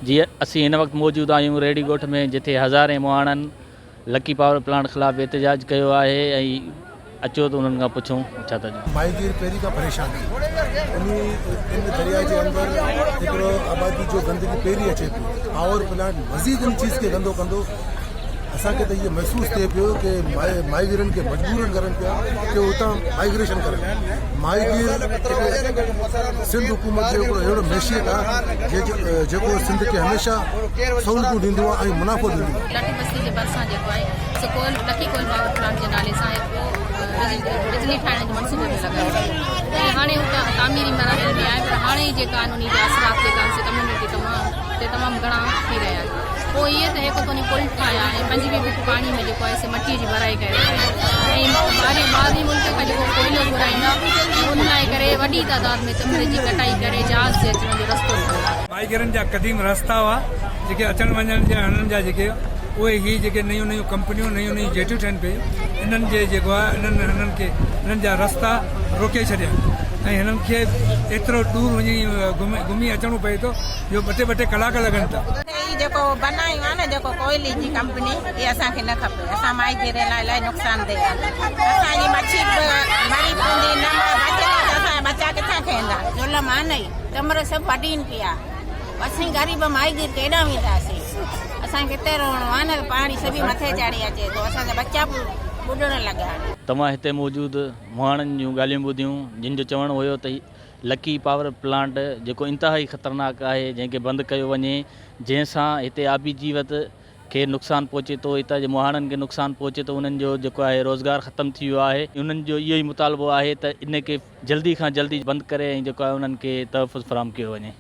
जी असी इन वक्त मौजूद आहियूं रेडी ॻोठ में जिथे हज़ारे मुहाणनि लकी पावर प्लांट ख़िलाफ़ एहतजाज कयो आहे ऐं अचो त उन्हनि खां पुछूं छा था चवनि। माहीगीर पहिरीं खां परेशान इन दरिया जे अंदरि हिकिड़ो आबादी जो गंदगी पहिरीं अचे थी। पावर प्लांट मज़ीद इन चीज़ खे गंदो कंदो। असांखे त इहो महसूसु थिए पियो कि माहीगीरनि खे मजबूरन करनि पिया कि उतां माइग्रेशन करनि। माहीगीर सिंध हुकूमत जो हिकिड़ो अहिड़ो मैशियत आहे जेको सिंध खे हमेशह सहूलियतूं ॾींदो आहे ऐं मुनाफ़ो ॾींदो आहे। लाठी बस्ती जे भरिसां जेको आहे लकी कोल पावर प्लांट जे नाले सां बिजली ठाहिण जो मनसूबे में लॻायो आहे ऐं हाणे उतां तामीरी मराहल में आहे, पर हाणे जे कानूनी जा असरात जेका कम्यूनिटी तमामु घणा थी रहिया आहिनि। पोइ इहे त हिकु कोनी पुल ठाहिया ऐं 5 फुट पाणी में जेको आहे मटीअ जी भराई करे ऐं ॿाहिरीं मुल्क खां जेको कोयलो घुराईंदा ऐं उन लाइ करे वॾी तादाद में तिमिरे जी कटाई करे जहाज़ जे अचण जो रस्तो माहीगीरनि जा क़दीम रस्ता हुआ जेके अचण वञण जा हिननि जा जेके उहे ही जेके नयूं नयूं कंपनियूं नयूं नयूं जेटियूं ठहनि पियूं इन्हनि जे जेको आहे हिननि जा रस्ता रोके छॾिया ऐं हिननि खे एतिरो दूर वञी घुमी अचणो पए थो जो ॿ टे कलाक लॻनि था। जेको बनायूं आहे न जेको कोयले जी कंपनी इहे असांखे न खपे। असां माहीगीर लाइ इलाही नुक़सानदेह आहे। असांजी मच्छी मरी पवंदी न बचे त असांजा बचा किथां खाईंदा। जुलम आहे न तमर सभु वॾीनि पिया असीं ग़रीब माहीगीर केॾां वेंदासीं। असांखे हिते रहणो आहे न पाणी सभी मथे चढ़ी अचे थो असांजा बच्चा बि ॿुॾण लॻा। तव्हां हिते मौजूदु मुहाणनि जूं ॻाल्हियूं ॿुधियूं जिन जो चवणु हुयो त लकी पावर प्लांट जेको इंतिहाई ख़तरनाक आहे जंहिंखे बंदि कयो वञे जंहिंसां हिते आबी जीवत खे नुक़सानु पहुचे थो, हितां जे मुहाणनि खे नुक़सानु पहुचे थो, उन्हनि जो जेको आहे रोज़गारु ख़तमु थी वियो आहे। उन्हनि जो इहो ई मुतालबो आहे त इन खे जल्दी खां जल्दी बंदि करे ऐं जेको आहे उन्हनि खे तहफ़ुज़ फ़राहम कयो वञे।